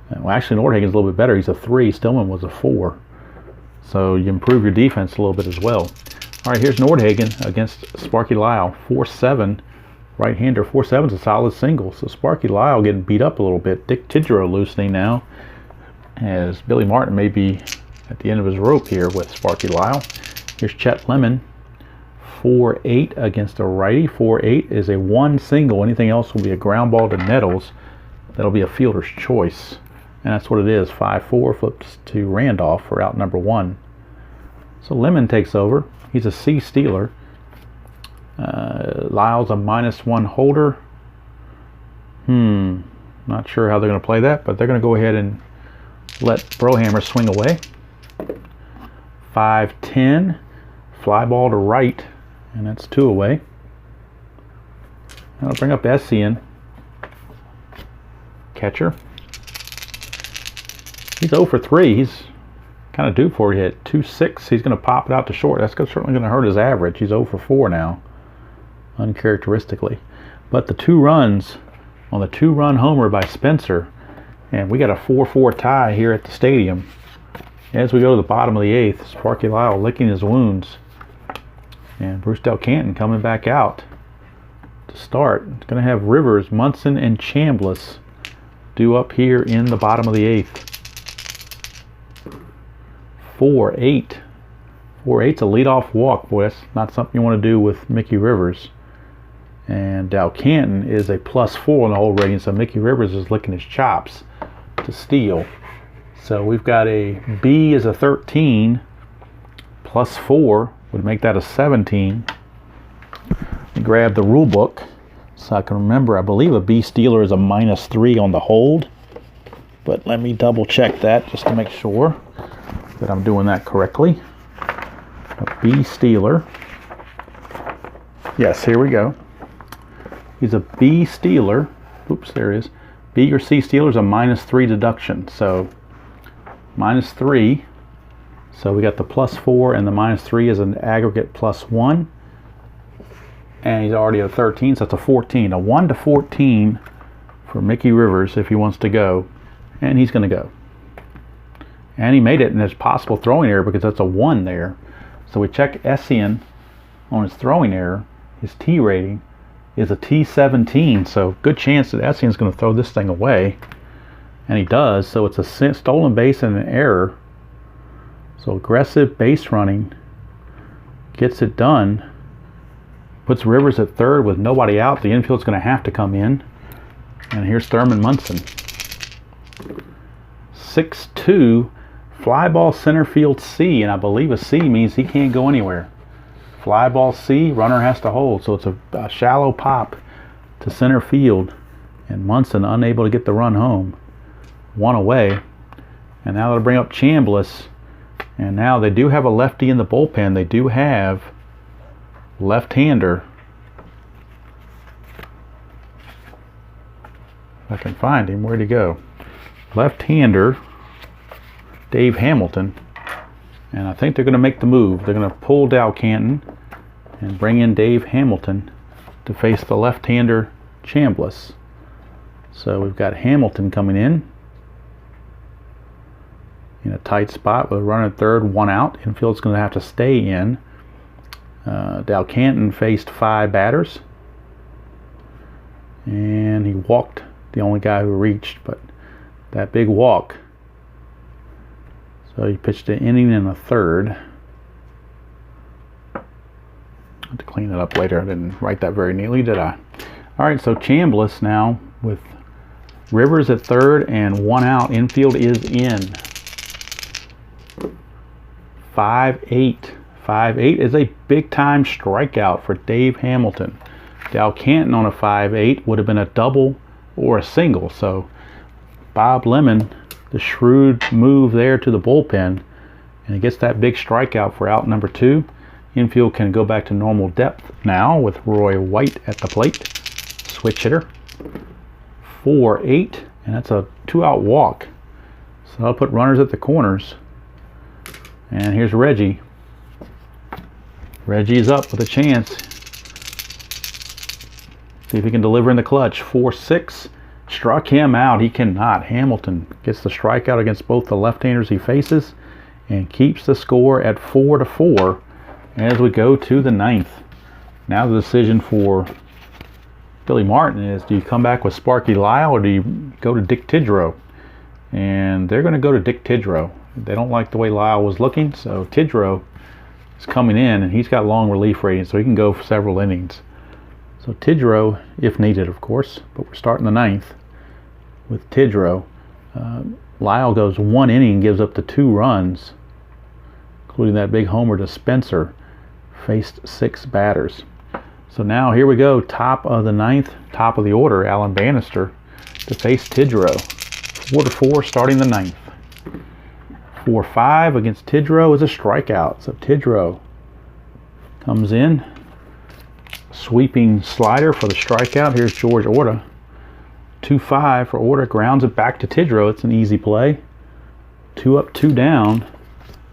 well, actually Nordhagen's a little bit better. He's a 3. Stillman was a 4. So you improve your defense a little bit as well. All right, here's Nordhagen against Sparky Lyle. 4-7, right-hander. 4-7 is a solid single. So Sparky Lyle getting beat up a little bit. Dick Tidrow loosening now, as Billy Martin may be at the end of his rope here with Sparky Lyle. Here's Chet Lemon. 4-8 against a righty. 4-8 is a 1 single. Anything else will be a ground ball to Nettles. That'll be a fielder's choice. And that's what it is. 5-4 flips to Randolph for out number 1. So Lemon takes over. He's a C stealer. Lyle's a -1 holder. Not sure how they're going to play that, but they're going to go ahead and let Brohammer swing away. 5-10. Fly ball to right, and that's 2 away. That'll bring up Essien, catcher. He's 0 for 3. He's kind of due for a hit. 2-6. He's going to pop it out to short. That's certainly going to hurt his average. He's 0 for 4 now, uncharacteristically. But the 2 runs on the 2-run homer by Spencer, And we got a 4-4 tie here at the stadium. As we go to the bottom of the 8th, Sparky Lyle licking his wounds. And Bruce Del Canton coming back out to start. It's going to have Rivers, Munson, and Chambliss due up here in the bottom of the 8th. 4-8. 4-8's a leadoff walk, boy. That's not something you want to do with Mickey Rivers. And Del Canton is a +4 in the whole rating, so Mickey Rivers is licking his chops to steal. So we've got a B is a 13, +4 would make that a 17. Let me grab the rule book so I can remember. I believe a B stealer is a -3 on the hold, but let me double check that just to make sure that I'm doing that correctly. A B stealer. Yes, here we go. He's a B stealer. Oops, there it is. B or C stealer is a -3 deduction. So -3. So we got the +4 and the -3 is an aggregate +1. And he's already at a 13, so that's a 14. A 1 to 14 for Mickey Rivers if he wants to go. And he's going to go. And he made it, and there's possible throwing error because that's a 1 there. So we check Essien on his throwing error. His T rating is a T17, so good chance that Essien's going to throw this thing away. And he does, so it's a stolen base and an error. So aggressive base running gets it done. Puts Rivers at third with nobody out. The infield's going to have to come in. And here's Thurman Munson. 6-2, fly ball center field C, and I believe a C means he can't go anywhere. Fly ball C, runner has to hold, so it's a shallow pop to center field, and Munson unable to get the run home. 1 away, and now they'll bring up Chambliss, and now they do have a lefty in the bullpen. They do have left-hander. If I can find him, where'd he go? Left-hander, Dave Hamilton, and I think they're going to make the move. They're going to pull Del Canton and bring in Dave Hamilton to face the left-hander Chambliss. So we've got Hamilton coming in a tight spot with a runner at third, 1 out. Infield's going to have to stay in. Del Canton faced 5 batters, and he walked the only guy who reached, but that big walk. So he pitched an inning and a third. I have to clean it up later. I didn't write that very neatly, did I? All right, so Chambliss now with Rivers at third and 1 out. Infield is in. 5-8. 5-8 is a big-time strikeout for Dave Hamilton. Del Canton on a 5-8 would have been a double or a single. So Bob Lemon, the shrewd move there to the bullpen, and he gets that big strikeout for out number 2. Infield can go back to normal depth now with Roy White at the plate. Switch hitter. 4-8, and that's a 2-out walk. So I'll put runners at the corners. And here's Reggie. Reggie's up with a chance. See if he can deliver in the clutch. 4-6. Struck him out. He cannot. Hamilton gets the strikeout against both the left-handers he faces and keeps the score at 4-4 as we go to the 9th. Now the decision for Billy Martin is, do you come back with Sparky Lyle or do you go to Dick Tidrow? And they're going to go to Dick Tidrow. They don't like the way Lyle was looking, so Tidrow is coming in, and he's got long relief ratings, so he can go for several innings. So Tidrow, if needed, of course, but we're starting the 9th with Tidrow. Lyle goes 1 inning, gives up the 2 runs, including that big homer to Spencer, faced 6 batters. So now here we go, top of the 9th, top of the order, Alan Bannister to face Tidrow. 4-4 starting the 9th. 4-5 against Tidrow is a strikeout. So Tidrow comes in. Sweeping slider for the strikeout. Here's George Orta. 2-5 for Orta. Grounds it back to Tidrow. It's an easy play. 2 up, 2 down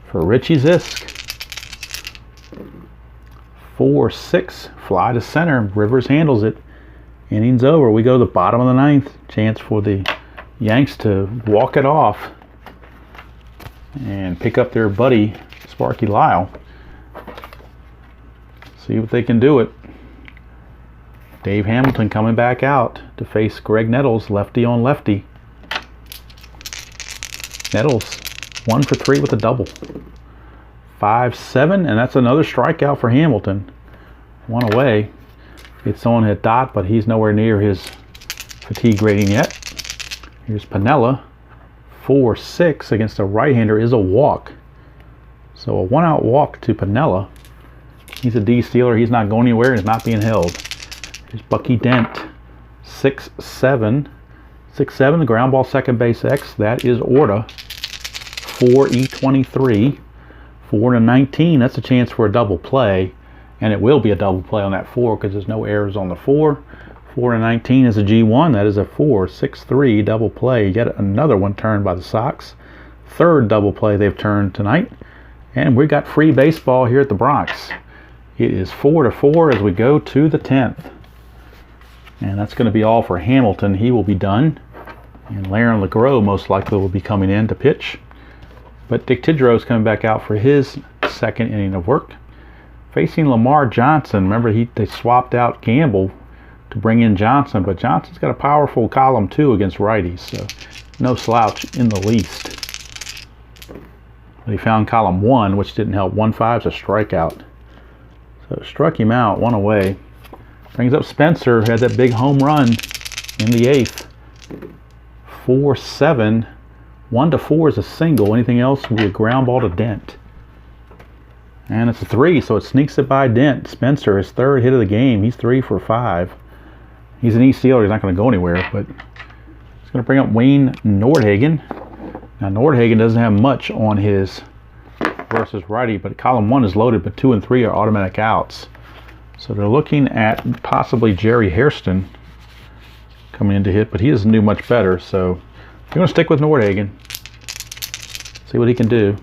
for Richie Zisk. 4-6. Fly to center. Rivers handles it. Innings over. We go to the bottom of the 9th. Chance for the Yanks to walk it off and pick up their buddy Sparky Lyle. See what they can do it. Dave Hamilton coming back out to face Greg Nettles, lefty on lefty. Nettles 1 for 3 with a double. 5-7, and that's another strikeout for Hamilton. 1 away. It's on hit dot, but he's nowhere near his fatigue rating yet. Here's Piniella. 4-6 against a right-hander is a walk. So a 1-out walk to Piniella. He's a D-stealer. He's not going anywhere. He's not being held. Here's Bucky Dent. 6-7. 6-7, the ground ball second base X. That is Orta. 4E23. 4-19. That's a chance for a double play. And it will be a double play on that 4 because there's no errors on the 4. 4-19 is a G1. That is a 4-6-3 double play. Yet another one turned by the Sox. Third double play they've turned tonight. And we got free baseball here at the Bronx. It is 4-4 as we go to the 10th. And that's going to be all for Hamilton. He will be done. And Laren LeGros most likely will be coming in to pitch. But Dick Tidrow is coming back out for his second inning of work. Facing Lamar Johnson. Remember, they swapped out Gamble to bring in Johnson. But Johnson's got a powerful column 2 against righties. So no slouch in the least. But he found column 1, which didn't help. 1-5 is a strikeout. So struck him out, 1 away. Brings up Spencer, who had that big home run in the 8th. 4-7. 1-4 is a single. Anything else will be a ground ball to Dent. And it's a 3, so it sneaks it by Dent. Spencer, his 3rd hit of the game. He's 3 for 5. He's an E-stealer. He's not going to go anywhere, but he's going to bring up Wayne Nordhagen. Now, Nordhagen doesn't have much on his versus righty, but column 1 is loaded, but 2 and 3 are automatic outs. So they're looking at possibly Jerry Hairston coming in to hit, but he doesn't do much better. So you're going to stick with Nordhagen. See what he can do.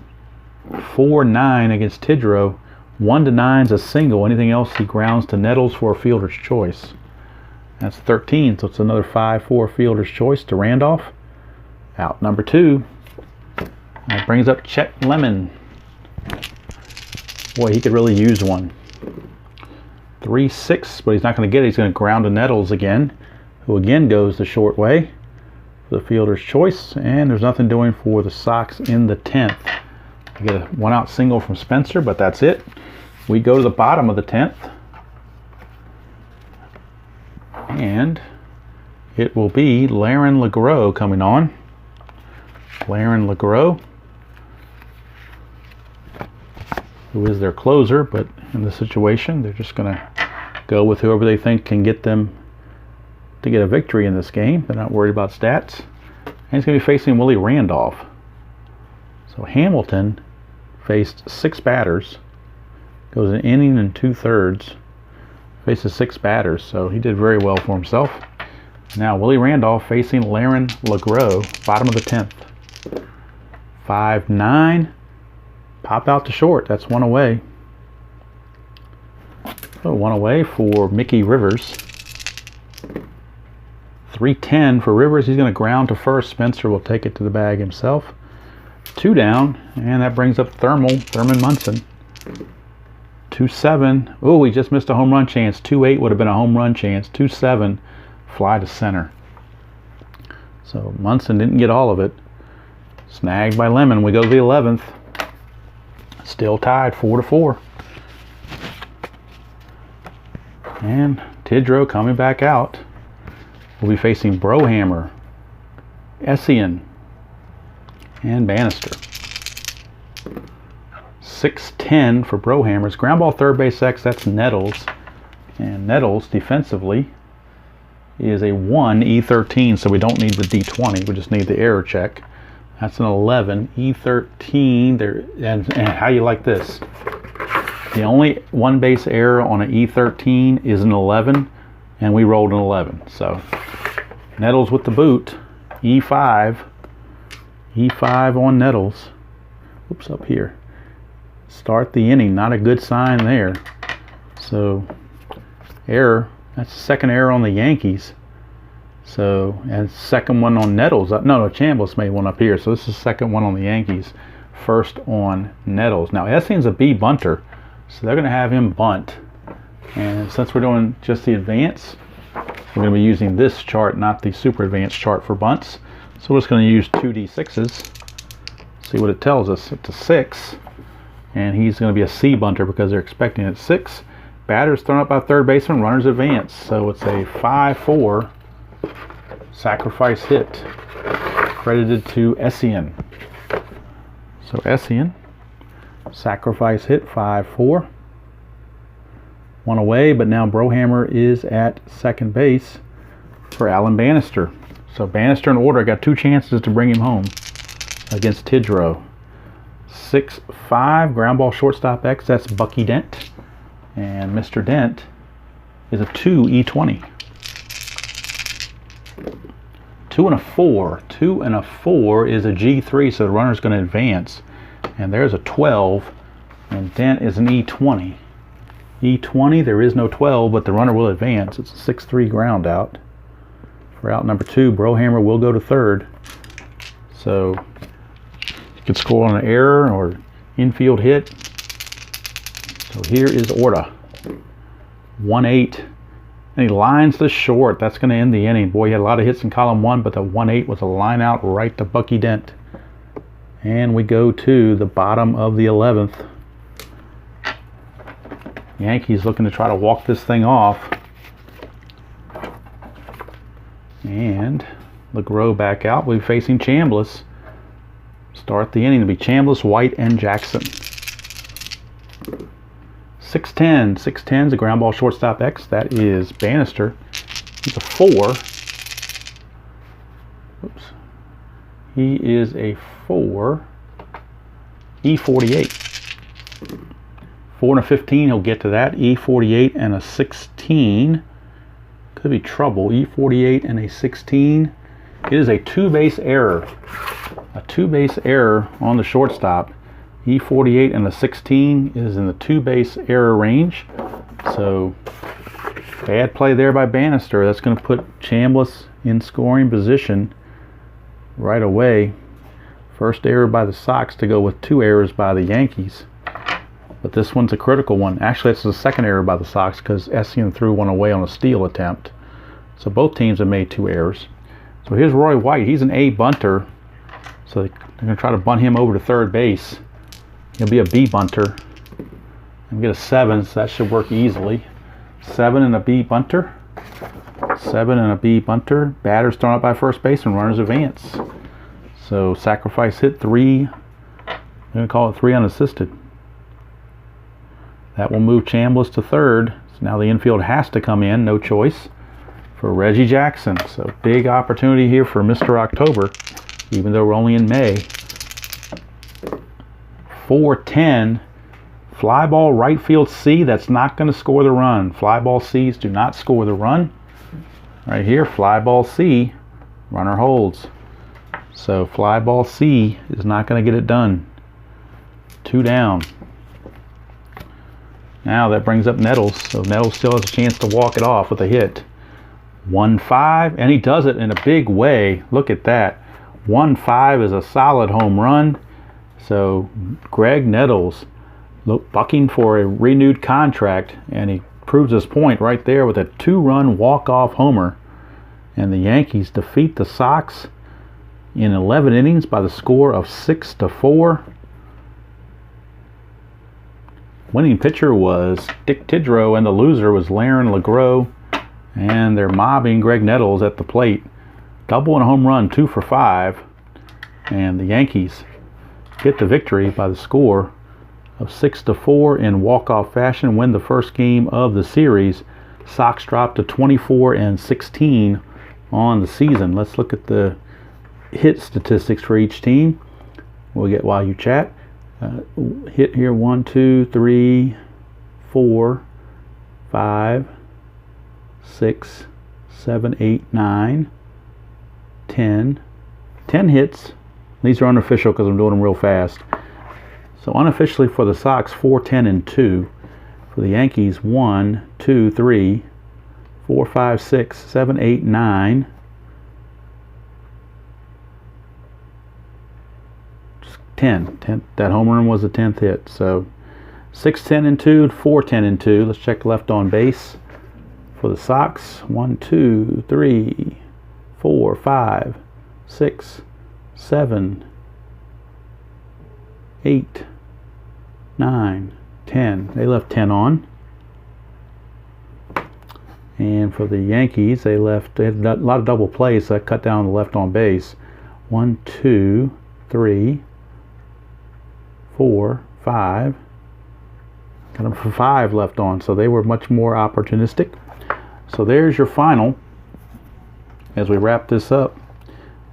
4-9 against Tidrow. 1-9 is a single. Anything else, he grounds to Nettles for a fielder's choice. That's 13, so it's another 5-4 fielder's choice to Randolph. Out number 2. That brings up Chet Lemon. Boy, he could really use one. 3-6, but he's not going to get it. He's going to ground to Nettles again, who again goes the short way for the fielder's choice. And there's nothing doing for the Sox in the 10th. You get a 1-out single from Spencer, but that's it. We go to the bottom of the 10th. And it will be Laren LeGros coming on. Laren LeGros, who is their closer, but in this situation, they're just going to go with whoever they think can get them to get a victory in this game. They're not worried about stats. And he's going to be facing Willie Randolph. So Hamilton faced 6 batters, goes an inning and 2/3, faces 6 batters, so he did very well for himself. Now Willie Randolph facing Laren LeGros, bottom of the 10th. 5-9. Pop out to short. That's 1 away. So 1 away for Mickey Rivers. 3-10 for Rivers. He's going to ground to first. Spencer will take it to the bag himself. 2 down, and that brings up Thurman Munson. 2-7. Oh, he just missed a home run chance. 2-8 would have been a home run chance. 2-7, fly to center. So Munson didn't get all of it. Snagged by Lemon. We go to the 11th. Still tied, 4-4. And Tidrow coming back out. We'll be facing Brohammer, Essien, and Bannister. 6-10 for Brohammer's. Ground ball third base X, that's Nettles. And Nettles defensively is a 1 E13, so we don't need the D20, we just need the error check. That's an 11 E13 there. And how you like this? The only 1 base error on an E13 is an 11, and we rolled an 11. So Nettles with the boot. E5 on Nettles. Oops, up here. Start the inning. Not a good sign there. So error. That's the second error on the Yankees. So, and second one on Nettles. No, Chambliss made one up here. So this is the second one on the Yankees. First on Nettles. Now, Essien's a B bunter, so they're going to have him bunt. And since we're doing just the advance, we're going to be using this chart, not the super advanced chart for bunts. So we're just going to use 2d6s. See what it tells us. It's a 6. And he's going to be a C bunter because they're expecting it 6. Batter's thrown up by third baseman, runners advance. So it's a 5-4 sacrifice hit credited to Essien. So Essien, sacrifice hit, 5-4. One away, but now Brohammer is at second base for Alan Bannister. So Bannister in order got 2 chances to bring him home against Tidrow. 6-5, ground ball shortstop X, that's Bucky Dent. And Mr. Dent is a 2 E20. 2 and a 4. 2 and a 4 is a G3, so the runner's going to advance. And there's a 12, and Dent is an E20. E20, there is no 12, but the runner will advance. It's a 6-3 ground out. For out number 2, Brohammer will go to third. So you could score on an error or infield hit. So here is Orta. 1-8. And he lines the short. That's going to end the inning. Boy, he had a lot of hits in column 1, but the 1-8 was a line out right to Bucky Dent. And we go to the bottom of the 11th. Yankees looking to try to walk this thing off. And LeGros back out. We'll be facing Chambliss. Start the inning to be Chambliss, White, and Jackson. 6-10. 6-10 is a ground ball shortstop X. That is Bannister. He's a 4. Oops. He is a 4. E48. 4 and a 15. He'll get to that. E48 and a 16. Could be trouble. E48 and a 16. It is a 2-base error. A 2-base error on the shortstop. E48 and a 16 is in the 2-base error range. So bad play there by Bannister. That's going to put Chambliss in scoring position right away. First error by the Sox to go with 2 errors by the Yankees. But this one's a critical one. Actually, it's the second error by the Sox because Essien threw one away on a steal attempt. So both teams have made 2 errors. So here's Roy White. He's an A bunter. So they're going to try to bunt him over to third base. He'll be a B bunter. And get a 7, so that should work easily. 7 and a B bunter. 7 and a B bunter. Batter's thrown up by first base and runners advance. So sacrifice hit 3. I'm going to call it 3 unassisted. That will move Chambliss to third. So now the infield has to come in, no choice, for Reggie Jackson. So big opportunity here for Mr. October, even though we're only in May. 4-10. Fly ball right field C. That's not going to score the run. Fly ball C's do not score the run. Right here, fly ball C. Runner holds. So fly ball C is not going to get it done. 2 down. Now that brings up Nettles. So Nettles still has a chance to walk it off with a hit. 1-5, and he does it in a big way. Look at that. 1-5 is a solid home run. So Greg Nettles bucking for a renewed contract, and he proves his point right there with a 2-run walk-off homer. And the Yankees defeat the Sox in 11 innings by the score of 6-4. Winning pitcher was Dick Tidrow, and the loser was Laren LeGros. And they're mobbing Greg Nettles at the plate. Double and a home run, 2 for 5. And the Yankees get the victory by the score of 6-4 in walk-off fashion, win the first game of the series. Sox dropped to 24-16 on the season. Let's look at the hit statistics for each team. We'll get while you chat. Hit here 1, 2, 3, 4, 5, 6, 7, 8, 9, 10. 10 hits. These are unofficial because I'm doing them real fast. So unofficially for the Sox, 4, 10, and 2. For the Yankees, 1, 2, 3, 4, 5, 6, 7, 8, 9, 10. That home run was the 10th hit. So 6-10 and 2, 4-10 and 2. Let's check left on base for the Sox. 1, 2, 3, 4, 5, 6, 7, 8, 9, 10. They left 10 on. And for the Yankees, they had a lot of double plays, so that cut down the left on base. 1, 2, 3, 4, 5. Got them for 5 left on, so they were much more opportunistic. So there's your final as we wrap this up.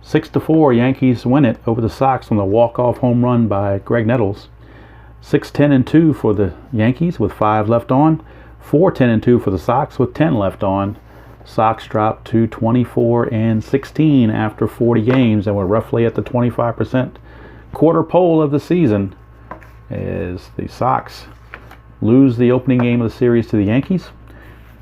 6-4, Yankees win it over the Sox on the walk-off home run by Greg Nettles. 6-10 and 2 for the Yankees with 5 left on. 4-10 and 2 for the Sox with 10 left on. Sox dropped to 24 and 16 after 40 games, and we're roughly at the 25% quarter pole of the season as the Sox lose the opening game of the series to the Yankees.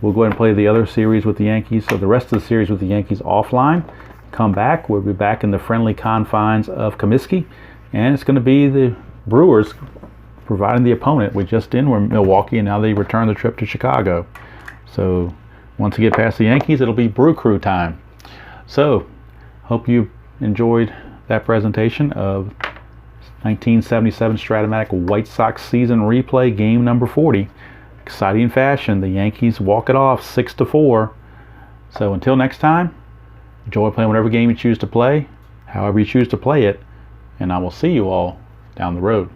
We'll go ahead and play the other series with the Yankees, so the rest of the series with the Yankees offline. Come back, we'll be back in the friendly confines of Comiskey, and it's going to be the Brewers providing the opponent. We just were Milwaukee, and now they return the trip to Chicago. So once you get past the Yankees, it'll be Brew Crew time. So hope you enjoyed that presentation of 1977 Strat-o-matic White Sox season replay, game number 40. Exciting fashion. The Yankees walk it off 6-4. So until next time, enjoy playing whatever game you choose to play, however you choose to play it, and I will see you all down the road.